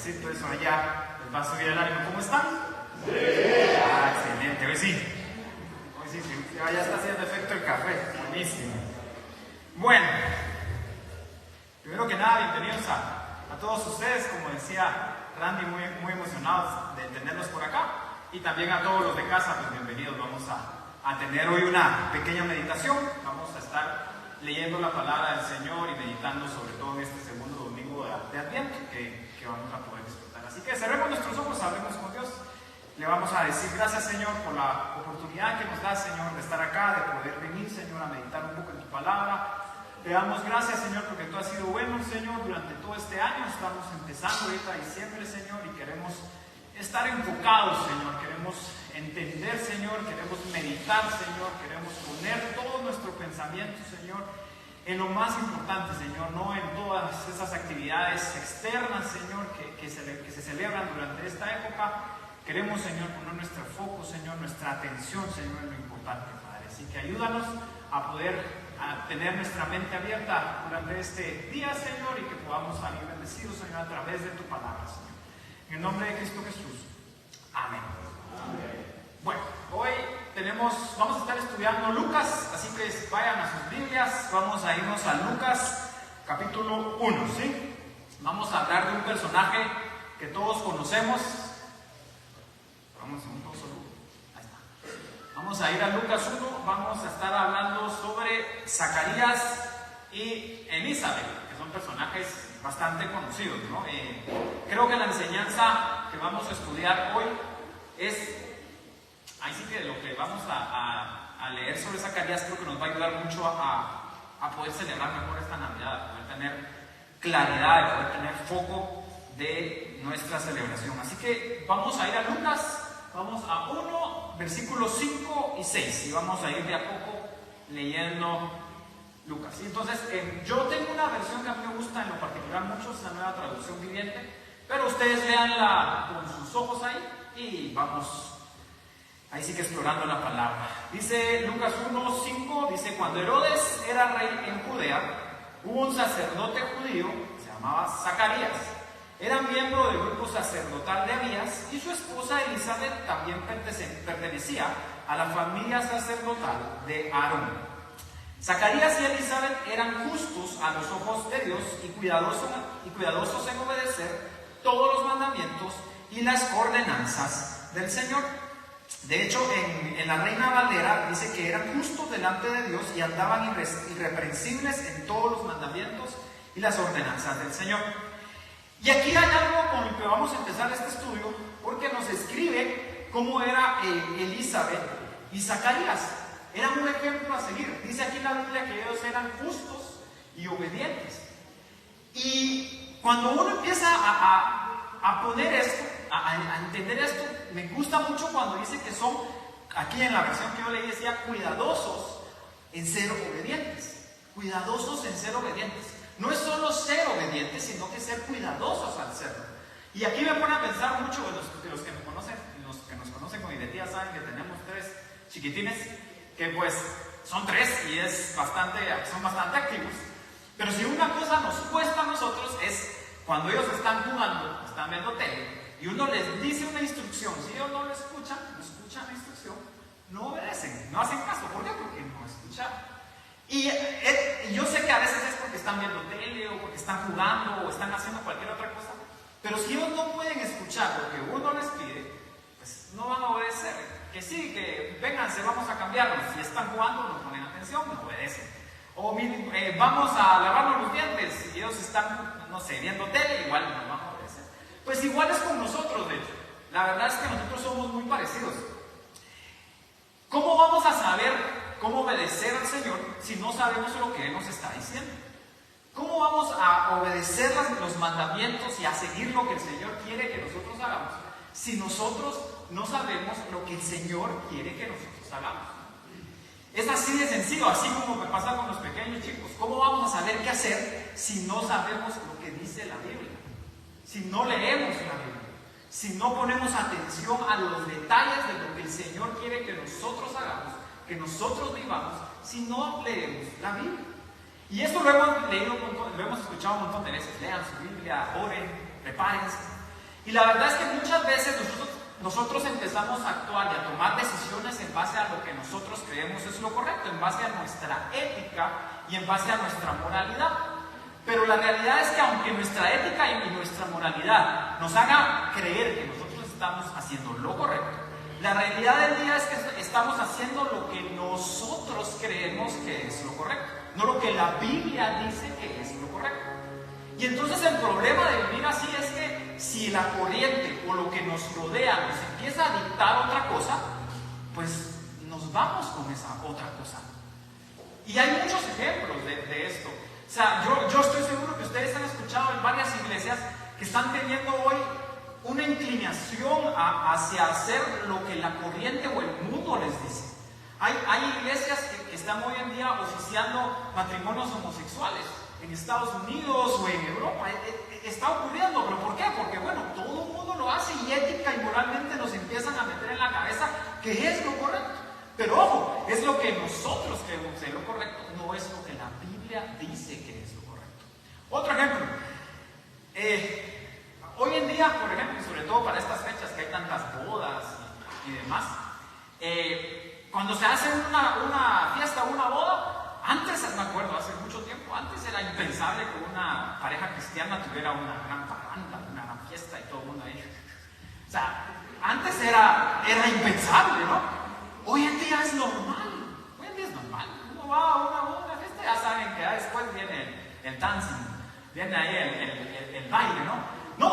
cafecito, eso allá les va a subir el ánimo. ¿Cómo están? Sí. Excelente, hoy sí, ya está haciendo efecto el café, buenísimo. Bueno, primero que nada, bienvenidos a todos ustedes, como decía Randy, muy emocionados de tenerlos por acá, y también a todos los de casa, pues bienvenidos. Vamos a tener hoy una pequeña meditación, vamos a estar leyendo la palabra del Señor y meditando sobre todo en este segundo domingo de Adviento que vamos a poder disfrutar. Así que cerremos nuestros ojos, hablemos con Dios. Le vamos a decir gracias, Señor, por la oportunidad que nos da, Señor, de estar acá, de poder venir, Señor, a meditar un poco en tu palabra. Te damos gracias, Señor, porque tú has sido bueno, Señor, durante todo este año. Estamos empezando ahorita diciembre, Señor, y queremos estar enfocados, Señor. Queremos entender, Señor, queremos meditar, Señor, queremos poner todo nuestro pensamiento, Señor, en lo más importante, Señor, no en todas esas actividades externas, Señor, que se celebran durante esta época. Queremos, Señor, poner nuestro foco, Señor, nuestra atención, Señor, en lo importante, Padre. Así que ayúdanos a poder tener nuestra mente abierta durante este día, Señor, y que podamos salir bendecidos, Señor, a través de tu palabra, Señor. En el nombre de Cristo Jesús. Amén. Amén. Bueno, hoy vamos a estar estudiando Lucas, así que vayan a sus Biblias. Vamos a irnos a Lucas, capítulo 1, ¿sí? Vamos a hablar de un personaje que todos conocemos. Vamos a ir a Lucas 1, vamos a estar hablando sobre Zacarías y Elizabeth, que son personajes bastante conocidos, ¿no? Creo que la enseñanza que vamos a estudiar hoy es, ahí sí que lo que vamos a leer sobre Zacarías creo que nos va a ayudar mucho a poder celebrar mejor esta Navidad, a poder tener claridad, a poder tener foco de nuestra celebración. Así que vamos a ir a Lucas. Vamos a 1, versículos 5 y 6, y vamos a ir de a poco leyendo Lucas. Y entonces, yo tengo una versión que a mí me gusta en lo particular mucho, es la Nueva Traducción Viviente, pero ustedes leanla con sus ojos ahí y vamos, ahí sí que explorando la palabra. Dice Lucas 1, 5, dice: cuando Herodes era rey en Judea, hubo un sacerdote judío, se llamaba Zacarías. Era miembro del grupo sacerdotal de Abías, y su esposa Elizabeth también pertenecía a la familia sacerdotal de Aarón. Zacarías y Elizabeth eran justos a los ojos de Dios y cuidadosos en obedecer todos los mandamientos y las ordenanzas del Señor. De hecho, en la Reina Valera dice que eran justos delante de Dios y andaban irreprensibles en todos los mandamientos y las ordenanzas del Señor. Y aquí hay algo con lo que vamos a empezar este estudio, porque nos escribe cómo era Elizabeth y Zacarías. Eran un ejemplo a seguir. Dice aquí en la Biblia que ellos eran justos y obedientes. Y cuando uno empieza a poner esto, a entender esto, me gusta mucho cuando dice que son, aquí en la versión que yo leí decía, cuidadosos en ser obedientes. Cuidadosos en ser obedientes. No es solo ser obedientes, sino que ser cuidadosos al serlo. Y aquí me pone a pensar mucho, los que nos conocen con identidad saben que tenemos 3 chiquitines, que pues son 3 y son bastante activos. Pero si una cosa nos cuesta a nosotros es cuando ellos están jugando, están viendo tele, y uno les dice una instrucción. Si ellos no escuchan la instrucción, no obedecen, no hacen caso. ¿Por qué? Porque no escuchan. Y yo sé que a veces es porque están viendo tele o porque están jugando o están haciendo cualquier otra cosa, pero si ellos no pueden escuchar lo que uno les pide, pues no van a obedecer. Que sí, que vénganse, vamos a cambiarlos. Si están jugando, no ponen atención, no obedecen. O vamos a lavarnos los dientes y ellos están, no sé, viendo tele, igual no van a obedecer. Pues igual es con nosotros, de hecho. La verdad es que nosotros somos muy parecidos. ¿Cómo vamos a saber cómo obedecer al Señor si no sabemos lo que Él nos está diciendo? ¿Cómo vamos a obedecer los mandamientos y a seguir lo que el Señor quiere que nosotros hagamos si nosotros no sabemos lo que el Señor quiere que nosotros hagamos? Es así de sencillo, así como me pasa con los pequeños chicos. ¿Cómo vamos a saber qué hacer si no sabemos lo que dice la Biblia? Si no leemos la Biblia, si no ponemos atención a los detalles de lo que el Señor quiere que nosotros hagamos, que nosotros vivamos, si no leemos la Biblia. Y esto lo hemos leído, lo hemos escuchado un montón de veces. Lean su Biblia, oren, prepárense. Y la verdad es que muchas veces nosotros empezamos a actuar y a tomar decisiones en base a lo que nosotros creemos es lo correcto, en base a nuestra ética y en base a nuestra moralidad. Pero la realidad es que aunque nuestra ética y nuestra moralidad nos haga creer que nosotros estamos haciendo lo correcto, la realidad del día es que estamos haciendo lo que nosotros creemos que es lo correcto, no lo que la Biblia dice que es lo correcto. Y entonces el problema de vivir así es que si la corriente o lo que nos rodea nos empieza a dictar otra cosa, pues nos vamos con esa otra cosa. Y hay muchos ejemplos de esto. O sea, yo estoy seguro que ustedes han escuchado en varias iglesias que están teniendo hoy una inclinación hacia hacer lo que la corriente o el mundo les dice. Hay iglesias que están hoy en día oficiando matrimonios homosexuales en Estados Unidos o en Europa. Está ocurriendo, ¿pero por qué? Porque bueno, todo el mundo lo hace y ética y moralmente nos empiezan a meter en la cabeza que es lo correcto. Pero ojo, es lo que nosotros creemos que es lo correcto, no es lo que la Biblia dice que es lo correcto. Otro ejemplo. Hoy en día, por ejemplo, y sobre todo para estas fechas que hay tantas bodas y demás, cuando se hace una fiesta o una boda, antes, me acuerdo, hace mucho tiempo, antes era impensable que una pareja cristiana tuviera una gran parranda, una gran fiesta y todo el mundo ahí. O sea, antes era impensable, ¿no? Hoy en día es normal. Hoy en día es normal. Uno va a una boda, una fiesta, ya saben que después viene el dancing, viene ahí el baile, ¿no? No,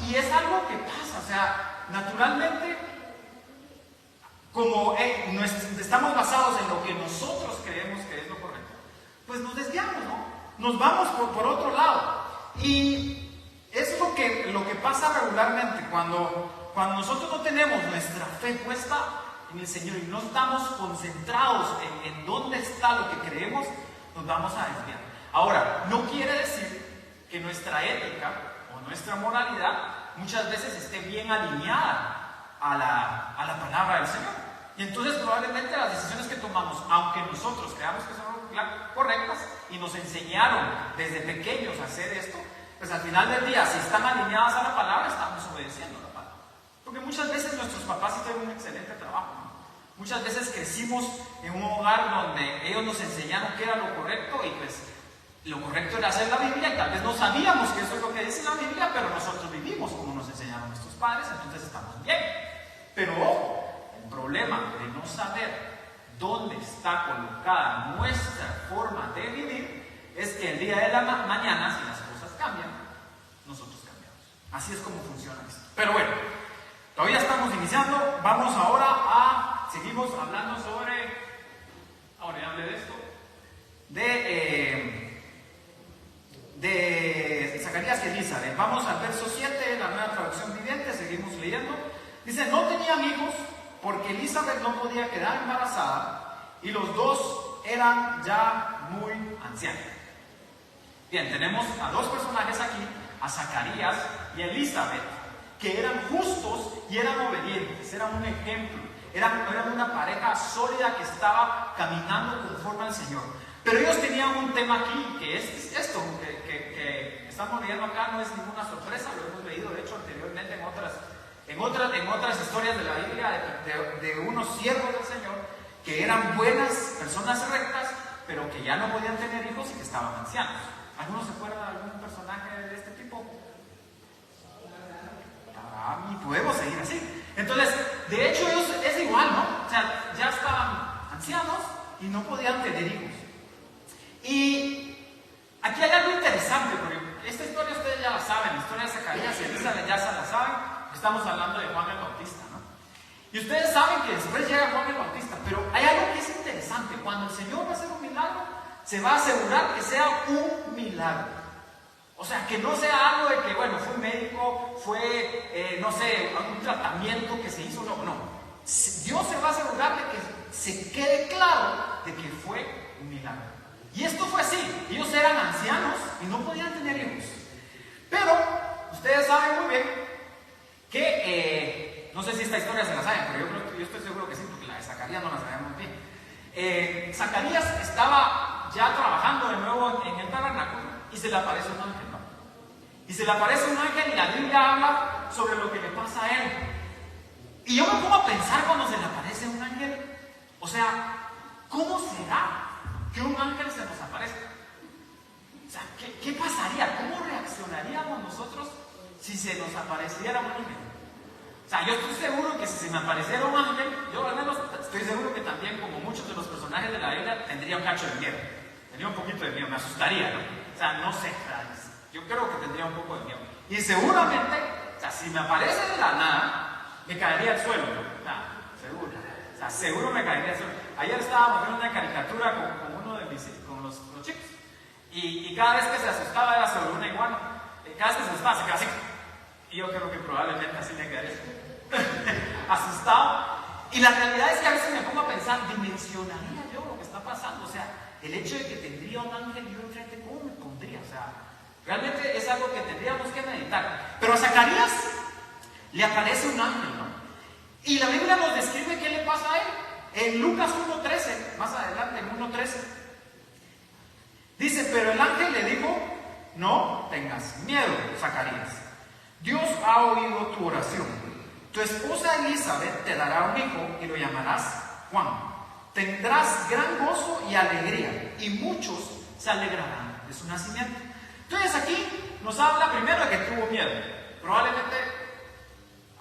y es algo que pasa, o sea, naturalmente, como estamos basados en lo que nosotros creemos que es lo correcto, pues nos desviamos, ¿no? Nos vamos por otro lado. Y es lo que pasa regularmente cuando nosotros no tenemos nuestra fe puesta en el Señor y no estamos concentrados en dónde está lo que creemos, nos vamos a desviar. Ahora, no quiere decir que nuestra ética nuestra moralidad muchas veces esté bien alineada a la palabra del Señor. Y entonces probablemente las decisiones que tomamos, aunque nosotros creamos que son correctas y nos enseñaron desde pequeños a hacer esto, pues al final del día, si están alineadas a la palabra, estamos obedeciendo la palabra. Porque muchas veces nuestros papás hicieron un excelente trabajo, ¿no? Muchas veces crecimos en un hogar donde ellos nos enseñaron qué era lo correcto y pues lo correcto era hacer la Biblia y tal vez no sabíamos que eso es lo que dice la Biblia, pero nosotros vivimos como nos enseñaron nuestros padres, entonces estamos bien. Pero ojo, el problema de no saber dónde está colocada nuestra forma de vivir es que el día de la mañana, si las cosas cambian, nosotros cambiamos. Así es como funciona esto. Pero bueno, todavía estamos iniciando, vamos ahora seguimos hablando sobre, ahora ya hablé de esto, de Zacarías y Elizabeth. Vamos al verso 7, la Nueva Traducción Viviente, seguimos leyendo. Dice, no tenían hijos porque Elizabeth no podía quedar embarazada y los dos eran ya muy ancianos. Bien, tenemos a dos personajes aquí, a Zacarías y a Elizabeth, que eran justos y eran obedientes, eran un ejemplo, eran una pareja sólida que estaba caminando conforme al Señor. Pero ellos tenían un tema aquí, que es esto, que estamos leyendo acá, no es ninguna sorpresa, lo hemos leído de hecho anteriormente en otras historias de la Biblia, de unos siervos del Señor, que eran buenas, personas rectas, pero que ya no podían tener hijos y que estaban ancianos. ¿Alguno se acuerda de algún personaje de este tipo? Y podemos seguir así. Entonces, de hecho ellos es igual, ¿no? O sea, ya estaban ancianos y no podían tener hijos. Y aquí hay algo interesante, porque esta historia ustedes ya la saben, la historia de Zacarías y Elizabeth ya se la saben, estamos hablando de Juan el Bautista, ¿no? Y ustedes saben que después llega Juan el Bautista, pero hay algo que es interesante, cuando el Señor va a hacer un milagro, se va a asegurar que sea un milagro. O sea, que no sea algo de que, bueno, fue un médico, fue, no sé, un tratamiento que se hizo, no. Dios se va a asegurar de que se quede claro de que fue un milagro. Y esto fue así, ellos eran ancianos y no podían tener hijos. Pero, ustedes saben muy bien que, no sé si esta historia se la saben, pero yo estoy seguro que sí, porque la de Zacarías no la sabemos bien. Zacarías estaba ya trabajando de nuevo en el tabernáculo y se le aparece un ángel, ¿no? Y se le aparece un ángel y la Biblia habla sobre lo que le pasa a él. Y yo me pongo a pensar cuando se le aparece un ángel, o sea, ¿cómo será que un ángel se nos aparezca? O sea, ¿qué pasaría? ¿Cómo reaccionaríamos nosotros si se nos apareciera un ángel? O sea, yo estoy seguro que si se me apareciera un ángel, yo al menos estoy seguro que también, como muchos de los personajes de la Biblia, tendría un cacho de miedo. Tendría un poquito de miedo, me asustaría, ¿no? O sea, no sé, yo creo que tendría un poco de miedo. Y seguramente, o sea, si me aparece de la nada, me caería al suelo, ¿no? O sea, seguro. O sea, seguro me caería al suelo. Ayer estábamos viendo una caricatura con uno de mis con los chicos. Y cada vez que se asustaba era sobre una iguana. Cada vez que se asustaba se quedaba así. Y yo creo que probablemente así me quedaría asustado. Y la realidad es que a veces me pongo a pensar, dimensionaría yo lo que está pasando. O sea, el hecho de que tendría un ángel yo enfrente, ¿cómo me pondría? O sea, realmente es algo que tendríamos que meditar. Pero a Zacarías le aparece un ángel, ¿no? Y la Biblia nos describe qué le pasa a él. En Lucas 1:13, más adelante, en 1:13, dice, pero el ángel le dijo, no tengas miedo, Zacarías. Dios ha oído tu oración. Tu esposa Elizabeth te dará un hijo y lo llamarás Juan. Tendrás gran gozo y alegría, y muchos se alegrarán de su nacimiento. Entonces aquí nos habla primero de que tuvo miedo. Probablemente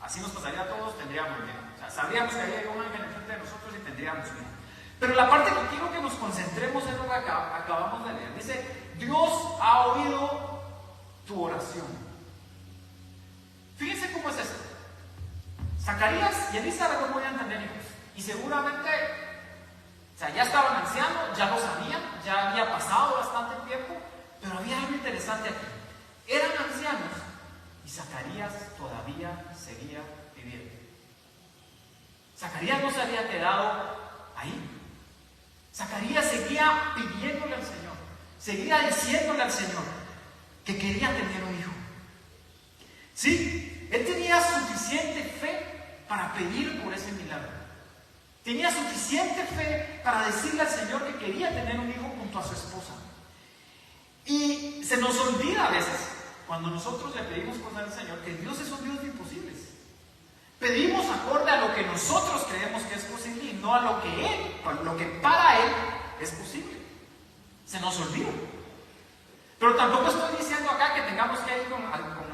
así nos pasaría a todos, tendríamos miedo. O sea, sabríamos que había un ángel enfrente de nosotros y tendríamos miedo. Pero la parte que quiero que nos concentremos en lo que acabamos de leer. Dice, Dios ha oído tu oración. Fíjense cómo es esto. Zacarías y Elizabeth no podían tener hijos. Y seguramente, o sea, ya estaban ancianos, ya lo sabían, ya había pasado bastante tiempo. Pero había algo interesante aquí. Eran ancianos y Zacarías todavía seguía viviendo. Zacarías no se había quedado ahí. Zacarías seguía pidiéndole al Señor, seguía diciéndole al Señor que quería tener un hijo. Sí, él tenía suficiente fe para pedir por ese milagro. Tenía suficiente fe para decirle al Señor que quería tener un hijo junto a su esposa. Y se nos olvida a veces, cuando nosotros le pedimos cosas al Señor, que Dios es un Dios de imposibles. Pedimos acorde a lo que nosotros creemos que es posible y no a lo que para Él es posible. Se nos olvida. Pero tampoco estoy diciendo acá que tengamos que ir con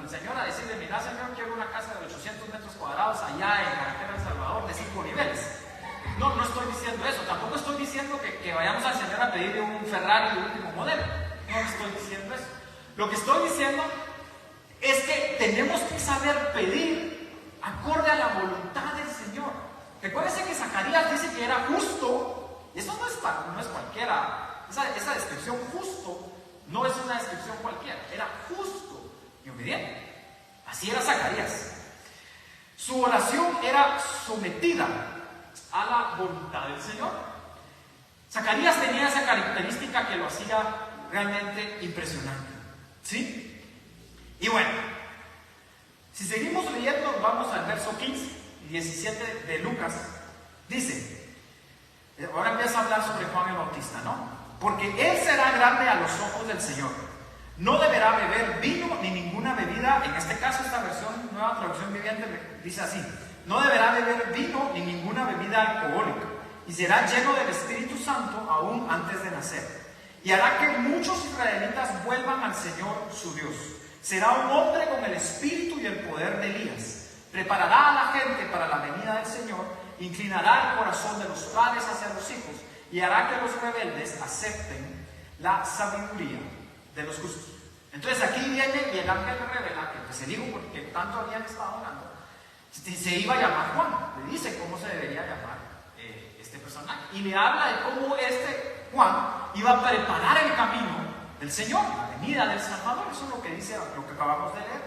el Señor a decirle, mira Señor, quiero una casa de 800 metros cuadrados allá en carretera El Salvador de 5 niveles. No, no estoy diciendo eso. Tampoco estoy diciendo que vayamos al Señor a pedirle un Ferrari de último modelo. No estoy diciendo eso. Lo que estoy diciendo es que tenemos que saber pedir acorde a la voluntad del Señor. Recuérdense que Zacarías dice que era justo, y eso no es cualquiera. Esa descripción justo no es una descripción cualquiera, era justo y obediente. Así era Zacarías. Su oración era sometida a la voluntad del Señor. Zacarías tenía esa característica que lo hacía realmente impresionante. ¿Sí? Y bueno, si seguimos leyendo, vamos al verso 15 y 17 de Lucas. Dice, ahora empieza a hablar sobre Juan el Bautista, ¿no? Porque él será grande a los ojos del Señor. No deberá beber vino ni ninguna bebida. En este caso, esta versión, nueva traducción viviente, dice así: no deberá beber vino ni ninguna bebida alcohólica, y será lleno del Espíritu Santo aún antes de nacer. Y hará que muchos israelitas vuelvan al Señor su Dios. Será un hombre con el espíritu y el poder de Elías. Preparará a la gente para la venida del Señor, inclinará el corazón de los padres hacia los hijos, y hará que los rebeldes acepten la sabiduría de los justos. Entonces aquí viene y el ángel le revela que se dijo, porque tanto habían estado hablando, se iba a llamar Juan. Le dice cómo se debería llamar este personaje. Y le habla de cómo este Juan iba a preparar el camino del Señor, la venida del Salvador. Eso es lo que dice, lo que acabamos de leer.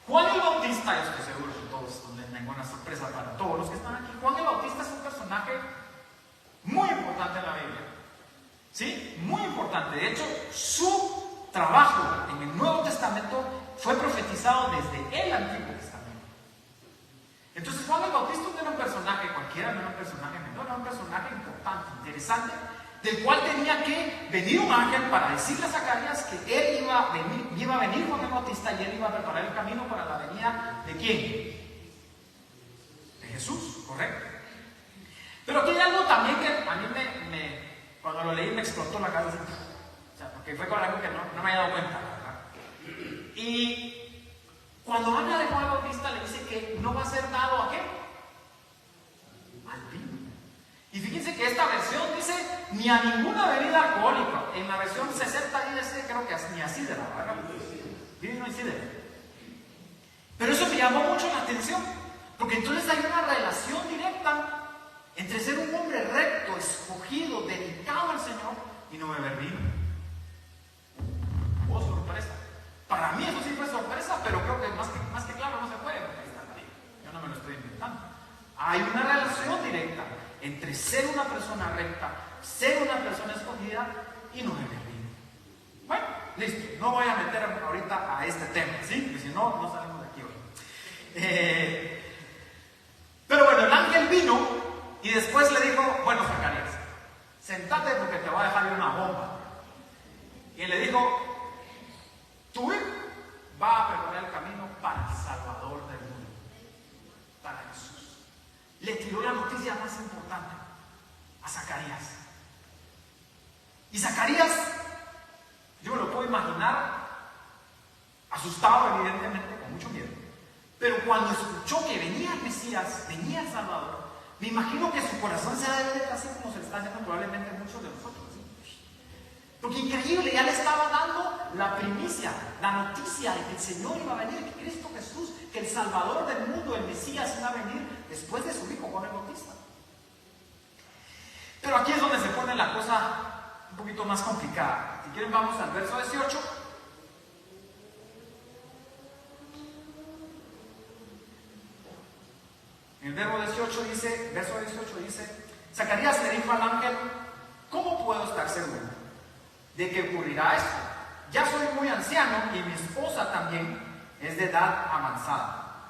Juan el Bautista, yo estoy seguro que todos tengo una sorpresa para todos los que están aquí. Juan el Bautista es un personaje muy importante en la Biblia. ¿Sí? Muy importante. De hecho, su trabajo en el Nuevo Testamento fue profetizado desde el Antiguo Testamento. Entonces Juan el Bautista no era un personaje cualquiera, no era un personaje menor, era un personaje importante, interesante. del cual tenía que venir un ángel para decirle a Zacarías que él iba a venir Juan el Bautista y él iba a preparar el camino para la venida ¿de quién? De Jesús, ¿correcto? Pero aquí hay algo también que a mí cuando lo leí me explotó la cabeza. O sea, porque fue con algo que no me había dado cuenta, ¿verdad? Y cuando habla de Juan el Bautista le dice que no va a ser dado ¿a qué? Al vino. Y fíjense que esta versión dice ni a ninguna bebida alcohólica. En la versión 60 dice creo que ni a sidra, ¿verdad? Vino y sidra. Pero eso me llamó mucho la atención, porque entonces hay una relación directa entre ser un hombre recto, escogido, dedicado al Señor y no beber vino. Oh, sorpresa. Para mí eso sí fue sorpresa, pero creo que más que claro no se puede, porque ahí está la Biblia. Yo no me lo estoy inventando. Hay una relación directa entre ser una persona recta, ser una persona escogida y no beber vino. Bueno, listo. No voy a meter ahorita a este tema, ¿sí? Porque si no, no salimos de aquí hoy. Pero bueno, el ángel vino y después le dijo, bueno, Zacarías, sentate porque te voy a dejar una bomba. Y le dijo, tu hijo va a preparar el camino para el Salvador del mundo, para Jesús. Le tiró la noticia más importante a Zacarías. Y Zacarías, yo me lo puedo imaginar, asustado evidentemente, con mucho miedo. Pero cuando escuchó que venía el Mesías, venía el Salvador, me imagino que su corazón se ha de ver así como se le está haciendo probablemente a muchos de nosotros. ¿Sí? Porque increíble, ya le estaba dando la primicia, la noticia de que el Señor iba a venir, que Cristo Jesús, que el Salvador del mundo, el Mesías, iba a venir después de su hijo Juan el Bautista. Pero aquí es donde se pone la cosa un poquito más complicada. Si quieren vamos al verso 18. El verso 18 dice, Zacarías le dijo al ángel, ¿cómo puedo estar seguro de que ocurrirá esto? Ya soy muy anciano y mi esposa también es de edad avanzada.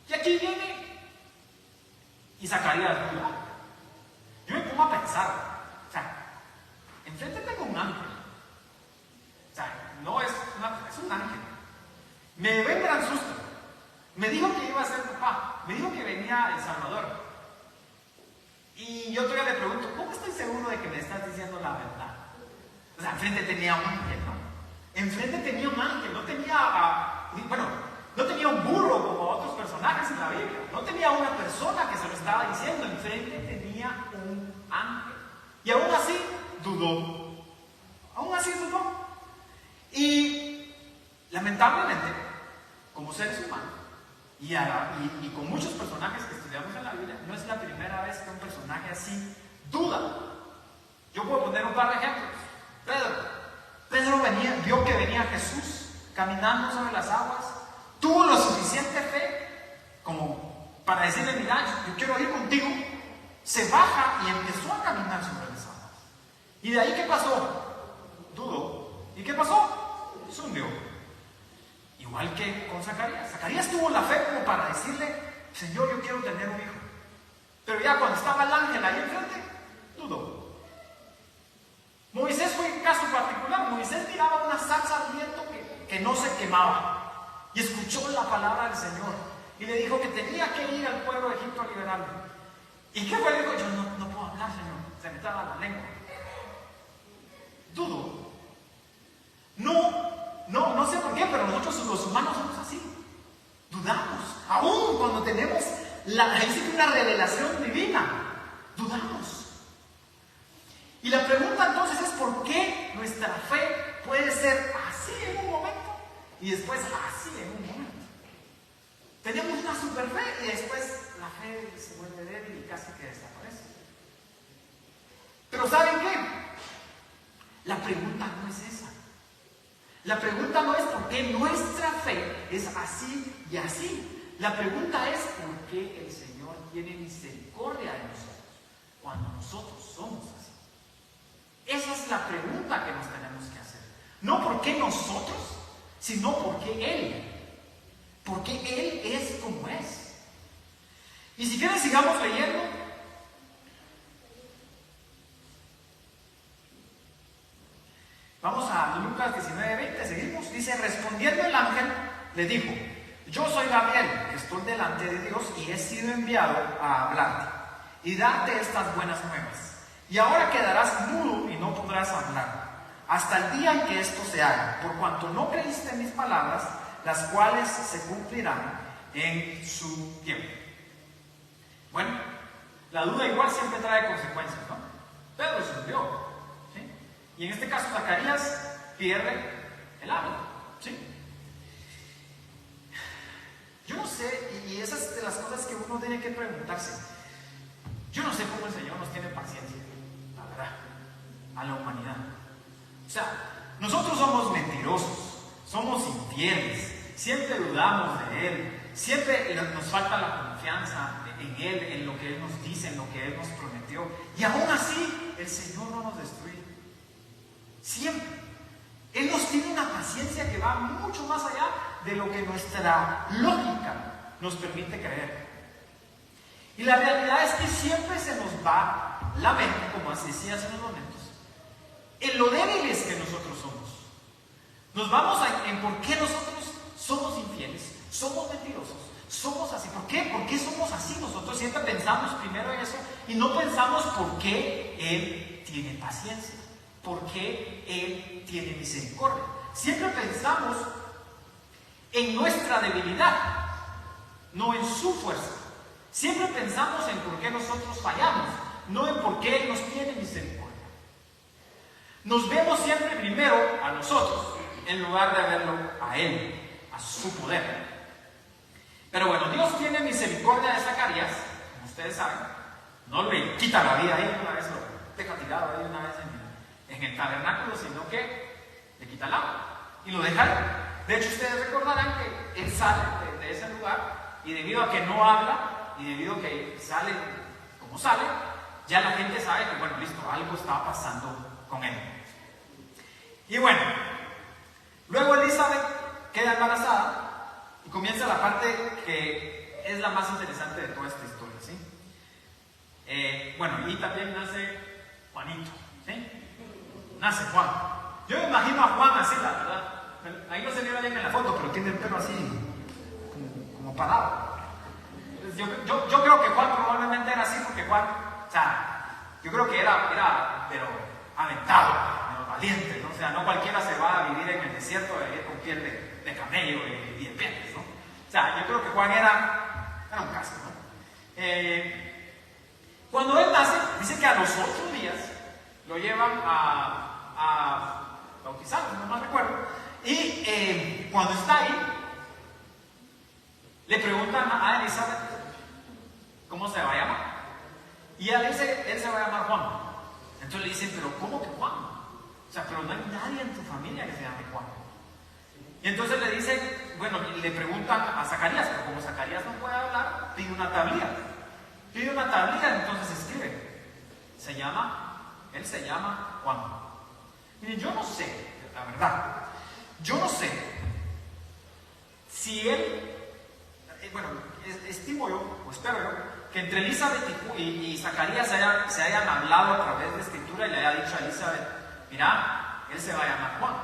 Y aquí viene y Zacarías duda. Yo me pongo a pensar, o sea, enfrente tengo un ángel. O sea, no es un ángel. Me ve en gran susto. Me dijo que iba a ser papá. Me dijo que venía El Salvador. Y yo todavía le pregunto, ¿cómo estoy seguro de que me estás diciendo la verdad? O sea, enfrente tenía un ángel, ¿no? Enfrente tenía un ángel, no tenía un burro como otros personajes en la Biblia. No tenía una persona que se lo estaba diciendo. Enfrente tenía un ángel. Y aún así dudó. Y lamentablemente, como seres humanos, y con muchos personajes que estudiamos en la Biblia, no es la primera vez que un personaje así duda. Yo puedo poner un par de ejemplos. Pedro vio que venía Jesús caminando sobre las aguas, tuvo lo suficiente fe como para decirle, mira, yo quiero ir contigo. Se baja y empezó a caminar sobre las aguas. ¿Y de ahí qué pasó? Dudó. ¿Y qué pasó? Se hundió. Igual que con Zacarías. Zacarías tuvo la fe como para decirle, Señor, yo quiero tener un hijo. Pero ya cuando estaba el ángel ahí enfrente, dudó. Moisés fue un caso particular. Moisés miraba una zarza ardiendo que no se quemaba. Y escuchó la palabra del Señor. Y le dijo que tenía que ir al pueblo de Egipto a liberarlo. ¿Y qué fue? Le dijo, yo no puedo hablar, Señor. Se me traba la lengua. Dudo. No sé por qué, pero nosotros los humanos somos así. Dudamos. Aún cuando tenemos una revelación divina, dudamos. Y la pregunta entonces es ¿por qué nuestra fe puede ser así en un momento y después así en un momento? Tenemos una super fe y después la fe se vuelve débil y casi que desaparece. Pero ¿saben qué? La pregunta no es esa. La pregunta no es por qué nuestra fe es así y así. La pregunta es por qué el Señor tiene misericordia de nosotros cuando nosotros somos así. Esa es la pregunta que nos tenemos que hacer. No por qué nosotros, sino por qué Él. Porque Él es como es. Y si quieren sigamos leyendo. Vamos a Lucas 19:20, seguimos. Dice, respondiendo el ángel, le dijo: yo soy Gabriel, que estoy delante de Dios y he sido enviado a hablarte y darte estas buenas nuevas. Y ahora quedarás mudo y no podrás hablar hasta el día en que esto se haga, por cuanto no creíste en mis palabras, las cuales se cumplirán en su tiempo. Bueno, la duda igual siempre trae consecuencias, ¿no? Pedro se olvidó, ¿sí? Y en este caso Zacarías pierde el habla, ¿sí? Yo no sé, y esas es de las cosas que uno tiene que preguntarse. Yo no sé cómo el Señor nos tiene paciencia, la verdad, a la humanidad. O sea, nosotros somos mentirosos, somos infieles, siempre dudamos de Él, siempre nos falta la confianza en Él, en lo que Él nos dice, en lo que Él nos prometió. Y aún así, el Señor no nos destruye. Siempre. Él nos tiene una paciencia que va mucho más allá de lo que nuestra lógica nos permite creer. Y la realidad es que siempre se nos va la mente, como decía hace unos momentos, en lo débiles que nosotros somos. Nos vamos en por qué nosotros somos infieles, somos mentirosos, somos así. ¿Por qué? ¿Por qué somos así? Nosotros siempre pensamos primero en eso y no pensamos por qué Él tiene paciencia, por qué Él tiene misericordia. Siempre pensamos en nuestra debilidad, no en su fuerza. Siempre pensamos en por qué nosotros fallamos, no en por qué Él nos tiene misericordia. Nos vemos siempre primero a nosotros, en lugar de verlo a Él, a su poder. Pero bueno, Dios tiene misericordia de Zacarías, como ustedes saben. No le quita la vida ahí, una vez lo deja tirado ahí una vez en el tabernáculo, sino que le quita el agua y lo deja ahí. De hecho, ustedes recordarán que él sale de ese lugar y debido a que no habla y debido a que sale como sale, ya la gente sabe que, bueno, listo, algo está pasando con él. Y bueno, luego Elizabeth queda embarazada y comienza la parte que es la más interesante de toda esta historia, ¿sí? Bueno, y también nace Juanito, ¿sí? Nace Juan. Yo me imagino a Juan así, la verdad. Ahí no se ve bien en la foto, pero tiene el pelo así, como parado. Yo creo que Juan probablemente era así porque Juan, o sea, yo creo que era pero aventado, pero valiente, ¿no? O sea, no cualquiera se va a vivir en el desierto a vivir con piel de camello y de pieles, ¿no? O sea, yo creo que Juan era un caso, ¿no? Cuando él nace, dice que a los 8 días lo llevan a bautizar, no más recuerdo. Y cuando está ahí, le preguntan a Elizabeth cómo se va a llamar. Y él dice, él se va a llamar Juan. Entonces le dicen, pero ¿cómo que Juan? O sea, pero no hay nadie en tu familia que se llame Juan. Y entonces le dicen, bueno, le preguntan a Zacarías, pero como Zacarías no puede hablar, pide una tablilla. Pide una tablilla, entonces escribe. Él se llama Juan. Miren, yo no sé, la verdad, yo no sé si él, bueno, estimo yo, o espero yo, que entre Elizabeth y Zacarías se hayan hablado a través de escritura y le haya dicho a Elizabeth, mira, él se va a llamar Juan.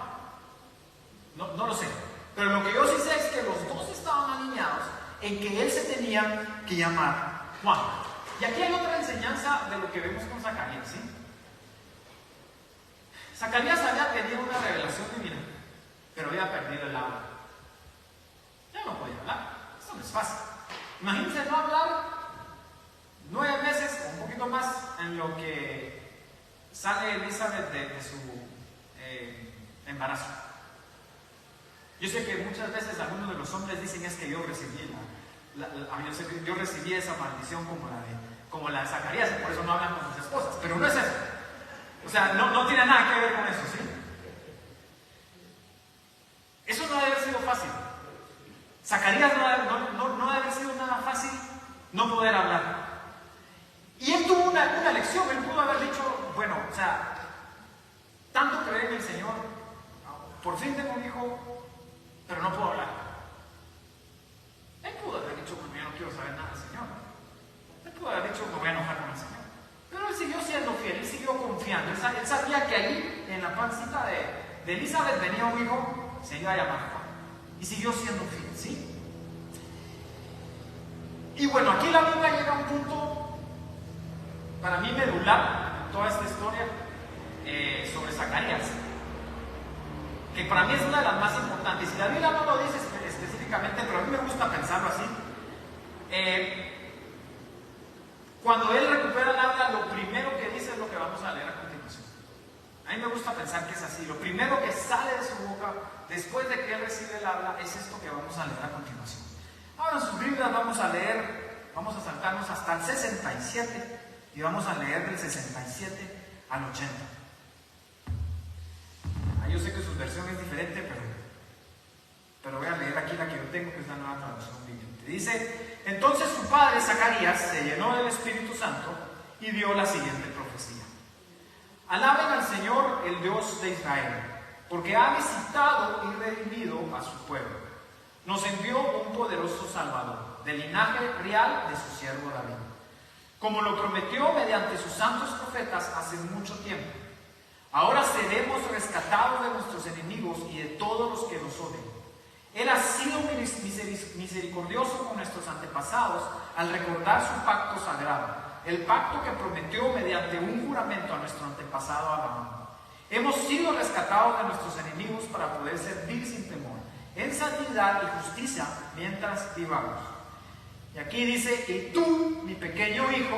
No lo sé, pero lo que yo sí sé es que los dos estaban alineados en que él se tenía que llamar Juan. Y aquí hay otra enseñanza de lo que vemos con Zacarías, ¿sí? Zacarías había tenido una revelación divina, pero había perdido el habla. Ya no podía hablar. Esto no es fácil. Imagínense no hablar 9 meses o un poquito más en lo que sale Elizabeth de su embarazo. Yo sé que muchas veces algunos de los hombres dicen es que yo recibí yo recibí esa maldición como la de Zacarías, y por eso no hablan con sus esposas, pero no es eso. O sea, no tiene nada que ver con eso, ¿sí? Eso no debe haber sido fácil. Zacarías no debe haber sido nada fácil no poder hablar. Y él tuvo una lección. Él pudo haber dicho, bueno, o sea, tanto creer en el Señor, por fin tengo un hijo, pero no puedo hablar. Él pudo haber dicho, bueno, yo no quiero saber nada del Señor. Él pudo haber dicho, me voy a enojar con el Señor. Pero él siguió siendo fiel, él siguió confiando. Él sabía que ahí, en la pancita de Elizabeth venía un hijo, se iba a llamar Juan, y siguió siendo fiel, ¿sí? Y bueno, aquí la Biblia llega a un punto, para mí medular, en toda esta historia, sobre Zacarías, que para mí es una de las más importantes. Y la Biblia no lo dice específicamente, pero a mí me gusta pensarlo así. Cuando él recupera el habla, lo primero que dice es lo que vamos a leer a continuación. A mí me gusta pensar que es así. Lo primero que sale de su boca, después de que él recibe el habla, es esto que vamos a leer a continuación. Ahora en sus Biblias vamos a leer, vamos a saltarnos hasta el 67 y vamos a leer del 67 al 80. Yo sé que su versión es diferente, pero voy a leer aquí la que yo tengo, que es la Nueva Traducción Viviente. Dice: entonces su padre Zacarías se llenó del Espíritu Santo y dio la siguiente profecía: alaben al Señor, el Dios de Israel, porque ha visitado y redimido a su pueblo. Nos envió un poderoso Salvador, del linaje real de su siervo David, como lo prometió mediante sus santos profetas hace mucho tiempo. Ahora seremos rescatados de nuestros enemigos y de todos los que nos odian. Él ha sido misericordioso con nuestros antepasados al recordar su pacto sagrado, el pacto que prometió mediante un juramento a nuestro antepasado Abraham. Hemos sido rescatados de nuestros enemigos para poder servir sin temor, en santidad y justicia mientras vivamos. Y aquí dice: y tú, mi pequeño hijo,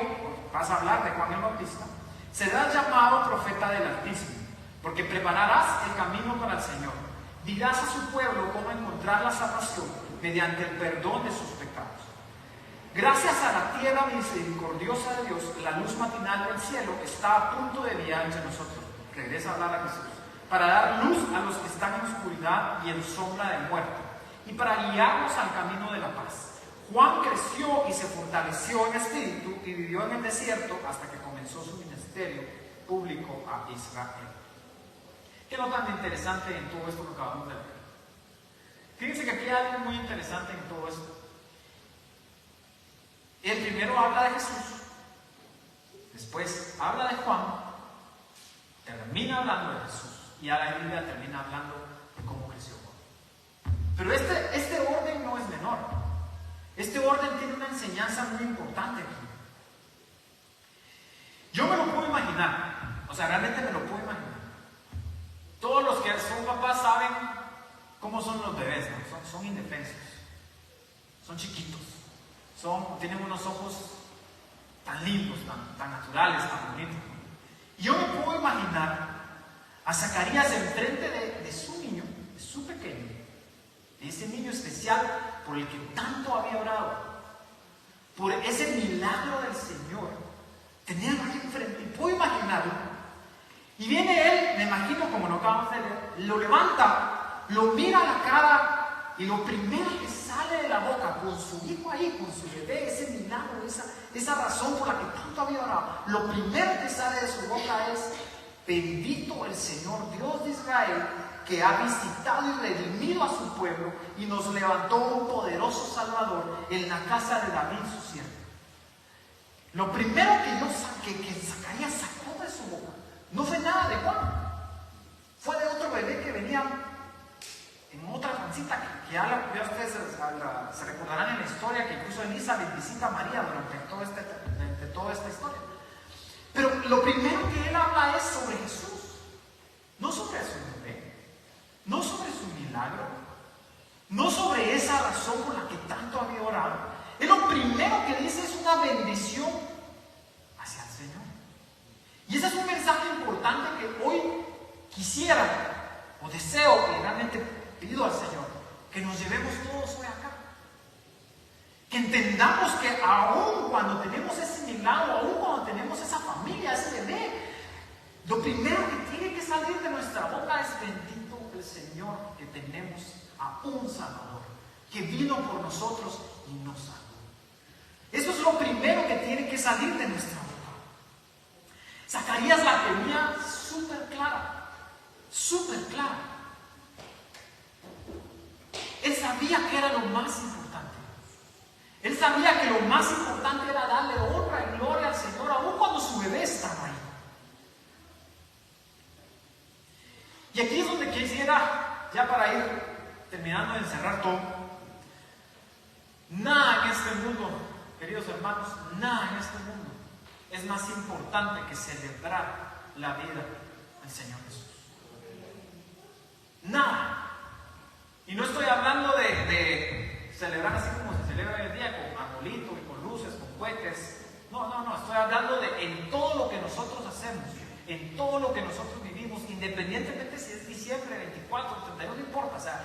vas a hablar de Juan el Bautista, serás llamado profeta del Altísimo, porque prepararás el camino para el Señor. Dirás a su pueblo cómo encontrar la salvación mediante el perdón de sus pecados. Gracias a la tierra misericordiosa de Dios, la luz matinal del cielo está a punto de brillar entre nosotros. Regresa a hablar a Jesús. Para dar luz a los que están en oscuridad y en sombra de muerte, y para guiarnos al camino de la paz. Juan creció y se fortaleció en espíritu y vivió en el desierto hasta que comenzó su ministerio público a Israel. ¿Qué notan de interesante en todo esto que acabamos de ver? Fíjense que aquí hay algo muy interesante en todo esto. Él primero habla de Jesús, después habla de Juan, termina hablando de Jesús, y a la Biblia termina hablando de cómo creció Juan. Pero este orden no es menor. Este orden tiene una enseñanza muy importante aquí. Yo me lo puedo imaginar, o sea, realmente me lo puedo imaginar. Todos los que son papás saben cómo son los bebés, ¿no? Son indefensos, son chiquitos, tienen unos ojos tan lindos, tan naturales, tan bonitos. Y yo me puedo imaginar a Zacarías enfrente de su niño, de su pequeño, de ese niño especial por el que tanto había orado, por ese milagro del Señor, tenerlo ahí enfrente. Y puedo imaginarlo. Y viene él, me imagino como lo acabamos de leer, lo levanta, lo mira a la cara, y lo primero que sale de la boca con su hijo ahí, con su bebé, ese milagro, esa razón por la que tanto había orado, lo primero que sale de su boca es: bendito el Señor Dios de Israel, que ha visitado y redimido a su pueblo y nos levantó un poderoso Salvador en la casa de David su siervo. Lo primero que Zacarías sacó de su boca no fue nada de Juan, fue de otro bebé que venía en otra pancita, que ya ustedes se recordarán en la historia que incluso Elizabeth visita a María durante toda esta historia. Pero lo primero que él habla es sobre Jesús, no sobre su bebé, no sobre su milagro, no sobre esa razón por la que tanto había orado. Él lo primero que dice es una bendición hacia el Señor. Y ese es un mensaje importante que hoy quisiera o deseo, y realmente pido al Señor, que nos llevemos todos hoy acá. Que entendamos que aún cuando tenemos ese milagro, aún cuando tenemos esa familia, ese bebé, lo primero que tiene que salir de nuestra boca es: bendito el Señor, que tenemos a un Salvador, que vino por nosotros y nos salvó. Eso es lo primero que tiene que salir de nuestra boca. Zacarías la tenía súper clara, súper clara. Él sabía que era lo más importante. Él sabía que lo más importante era darle honra y gloria al Señor, aun cuando su bebé estaba ahí. Y aquí es donde quisiera, ya para ir terminando de encerrar todo, nada en este mundo, queridos hermanos, nada en este mundo es más importante que celebrar la vida del Señor Jesús. Nada. Y no estoy hablando de celebrar así como se celebra hoy en día, con arbolito y con luces, con cohetes. No, estoy hablando de en todo lo que nosotros hacemos, en todo lo que nosotros vivimos, independientemente si es diciembre, 24, 31, no importa. O sea,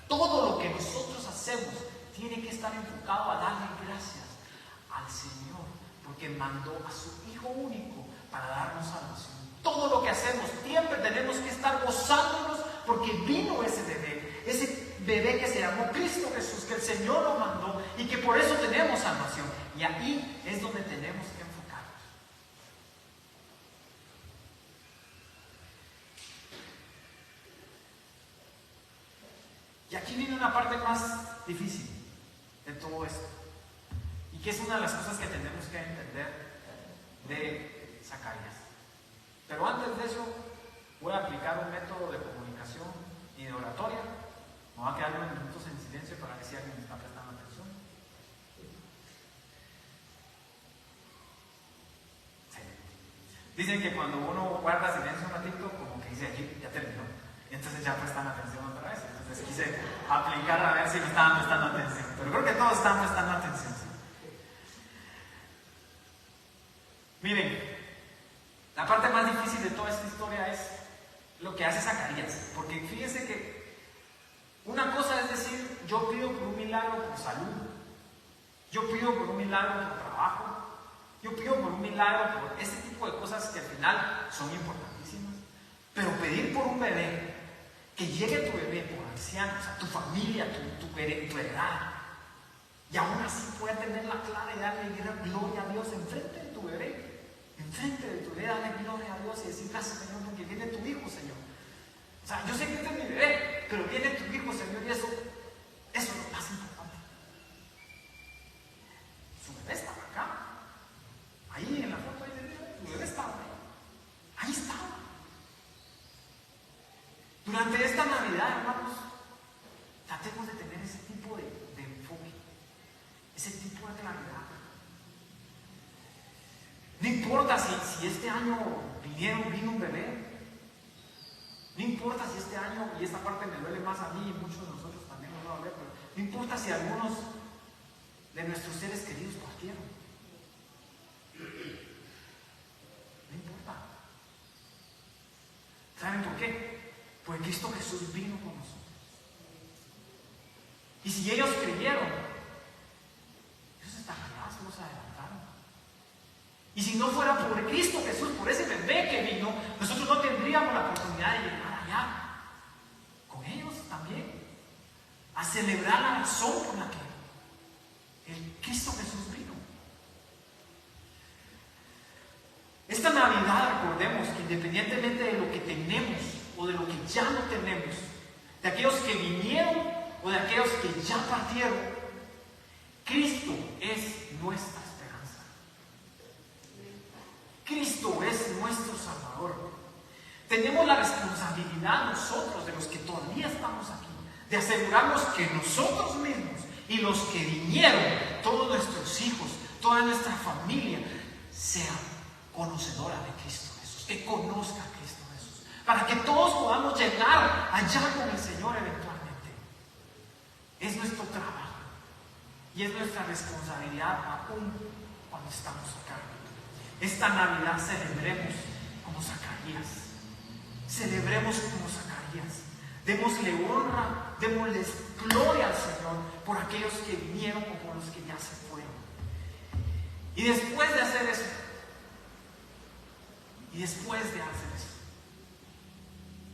todo lo que nosotros hacemos tiene que estar enfocado a darle gracias al Señor, porque mandó a su Hijo único para darnos salvación. Todo lo que hacemos siempre tenemos que estar gozándonos, porque vino ese bebé que se llamó Cristo Jesús, que el Señor lo mandó y que por eso tenemos salvación. Y ahí es donde tenemos que enfocarnos. Y aquí viene una parte más difícil de todo esto, y que es una de las cosas que tenemos que entender de Zacarías. Pero antes de eso, voy a aplicar un método de comunicación y de oratoria. Me voy a quedar unos minutos en silencio para ver si alguien me está prestando atención. Sí. Dicen que cuando uno guarda silencio un ratito, como que dice aquí, ya terminó. Y entonces ya prestan atención otra vez. Entonces quise aplicar a ver si me estaban prestando atención. Pero creo que todos están prestando atención. ¿Sí? Miren, la parte más difícil de toda esta historia es lo que hace Zacarías. Porque fíjense que una cosa es decir, yo pido por un milagro por salud, yo pido por un milagro por trabajo, yo pido por un milagro por ese tipo de cosas que al final son importantísimas. Pero pedir por un bebé, que llegue tu bebé por ancianos, a tu familia, tu heredad, y aún así pueda tener la claridad de darle gloria a Dios enfrente de tu bebé. Enfrente de tu bebé, dale gloria a Dios y decir gracias, Señor, porque viene tu hijo, Señor. O sea, yo sé que este es mi bebé, pero viene tu hijo, Señor, y eso es lo más importante. Su bebé estaba acá. Ahí en la foto ahí de bebé, tu bebé estaba ahí. Ahí estaba. Durante esta Navidad, hermanos, tratemos de tener ese tipo de enfoque, ese tipo de claridad. No importa si este año vino un bebé, no importa si este año, y esta parte me duele más a mí y muchos de nosotros también nos va a doler, pero no importa si algunos de nuestros seres queridos partieron. No importa. ¿Saben por qué? Porque Cristo Jesús vino con nosotros. Y si ellos creyeron, ellos hasta jamás los adelantaron. Y si no fuera por Cristo Jesús, por ese bebé que vino, nosotros no tendríamos la oportunidad de llegar allá con ellos también, a celebrar la razón por la que el Cristo Jesús vino. Esta Navidad, recordemos que independientemente de lo que tenemos o de lo que ya no tenemos, de aquellos que vinieron o de aquellos que ya partieron, Cristo es nuestra esperanza. Cristo es nuestro Salvador. Tenemos la responsabilidad nosotros, de los que todavía estamos aquí, de asegurarnos que nosotros mismos y los que vinieron, todos nuestros hijos, toda nuestra familia, sean conocedora de Cristo Jesús, que conozca a Cristo Jesús, para que todos podamos llegar allá con el Señor eventualmente. Es nuestro trabajo y es nuestra responsabilidad aún cuando estamos acá. Esta Navidad celebremos como Zacarías. Celebremos como Zacarías. Démosle honra, démosle gloria al Señor por aquellos que vinieron o por los que ya se fueron. Y después de hacer eso,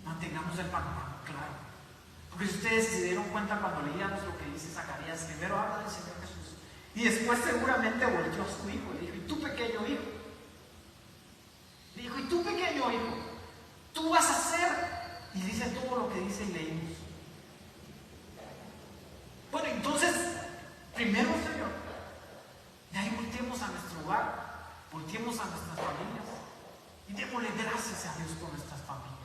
mantengamos el panorama claro. Porque si ustedes se dieron cuenta cuando leíamos lo que dice Zacarías, primero habla del Señor Jesús y después seguramente volteó a su hijo y le dijo: ¿y tú, pequeño hijo? Le dijo: ¿y tú, pequeño hijo? Tú vas a hacer. Y dice todo lo que dice y leímos. Bueno, entonces, primero, Señor, de ahí volteemos a nuestro hogar, volteemos a nuestras familias y démosle gracias a Dios por nuestras familias.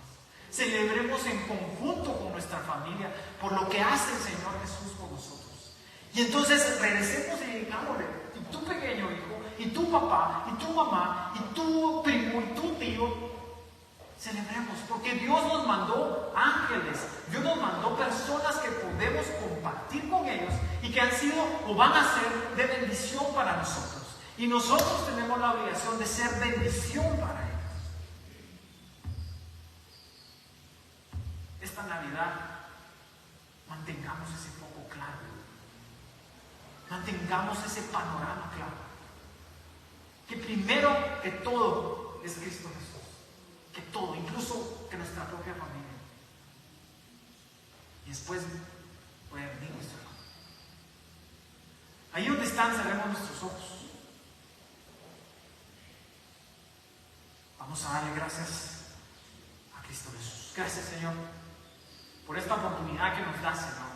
Celebremos en conjunto con nuestra familia por lo que hace el Señor Jesús por nosotros. Y entonces regresemos y digámosle, y tu pequeño hijo, y tu papá, y tu mamá, y tu primo, y tu tío, celebremos, porque Dios nos mandó ángeles, Dios nos mandó personas que podemos compartir con ellos y que han sido o van a ser de bendición para nosotros. Y nosotros tenemos la obligación de ser bendición para ellos. Esta Navidad, mantengamos ese foco claro, mantengamos ese panorama claro, que primero que todo es Cristo Jesús, que todo, incluso que nuestra propia familia, y después puede venir nuestra familia. Ahí donde están, cerremos nuestros ojos. Vamos a darle gracias a Cristo Jesús. Gracias, Señor, por esta oportunidad que nos da, Señor,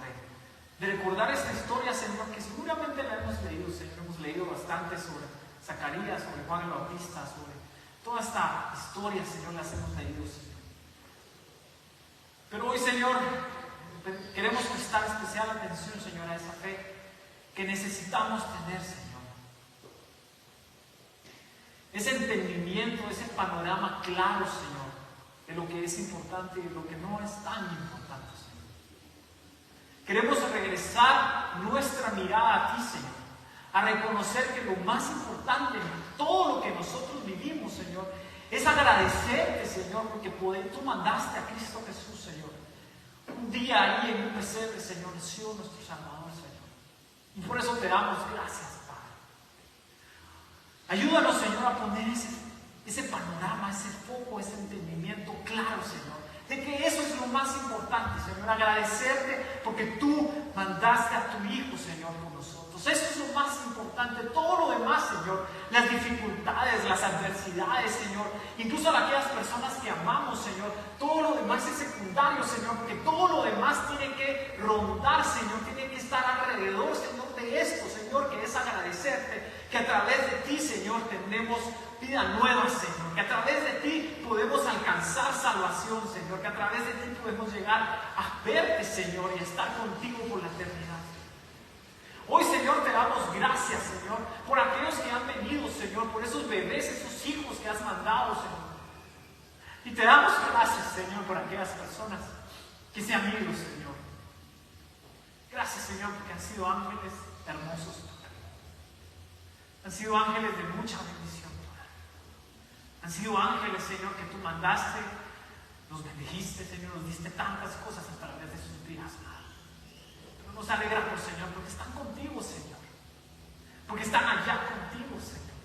de recordar esta historia, Señor, que seguramente la hemos leído, Señor. Hemos leído bastante sobre Zacarías, sobre Juan el Bautista, sobre toda esta historia, Señor, las hemos leído, Señor. Pero hoy, Señor, queremos prestar especial atención, Señor, a esa fe que necesitamos tener, Señor. Ese entendimiento, ese panorama claro, Señor, de lo que es importante y de lo que no es tan importante, Señor. Queremos regresar nuestra mirada a ti, Señor, a reconocer que lo más importante en todo lo que nosotros vivimos, Señor, es agradecerte, Señor, porque tú mandaste a Cristo Jesús, Señor. Un día ahí en un pesebre, Señor, nació nuestro Salvador, Señor. Y por eso te damos gracias, Padre. Ayúdanos, Señor, a poner ese panorama, ese foco, ese entendimiento claro, Señor, de que eso es lo más importante, Señor. Agradecerte porque tú mandaste a tu Hijo, Señor, por nosotros. Eso es lo más importante. Todo lo demás, Señor, las dificultades, las adversidades, Señor, incluso a aquellas personas que amamos, Señor, todo lo demás es secundario, Señor, porque todo lo demás tiene que rondar, Señor, tiene que estar alrededor, Señor, de esto, Señor, que es agradecerte, que a través de ti, Señor, tenemos vida nueva, Señor, que a través de ti podemos alcanzar salvación, Señor, que a través de ti podemos llegar a verte, Señor, y a estar contigo por la eternidad. Hoy, Señor, te damos gracias, Señor, por aquellos que han venido, Señor, por esos bebés, esos hijos que has mandado, Señor. Y te damos gracias, Señor, por aquellas personas que se han ido, Señor. Gracias, Señor, porque han sido ángeles hermosos. Han sido ángeles de mucha bendición. Han sido ángeles, Señor, que tú mandaste, nos bendijiste, Señor, nos diste tantas cosas a través de sus vidas. Pero nos alegramos, Señor, porque están contigo, Señor. Porque están allá contigo, Señor.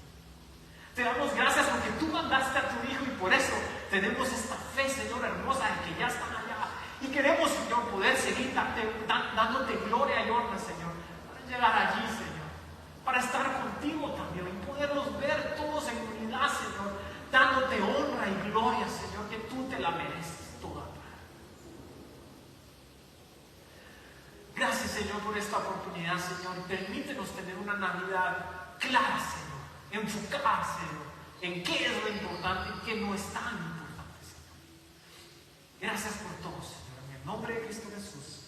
Te damos gracias porque tú mandaste a tu Hijo y por eso tenemos esta fe, Señor, hermosa, en que ya están allá. Y queremos, Señor, poder seguir dándote gloria y honra, Señor, para llegar allí, Señor, para estar contigo también y poderlos ver todos en unidad, Señor, dándote honra y gloria, Señor, que tú te la mereces toda. Gracias, Señor, por esta oportunidad, Señor. Permítenos tener una Navidad clara, Señor, enfocada, Señor, en qué es lo importante y qué no es tan importante, Señor. Gracias por todo, Señor, en el nombre de Cristo Jesús.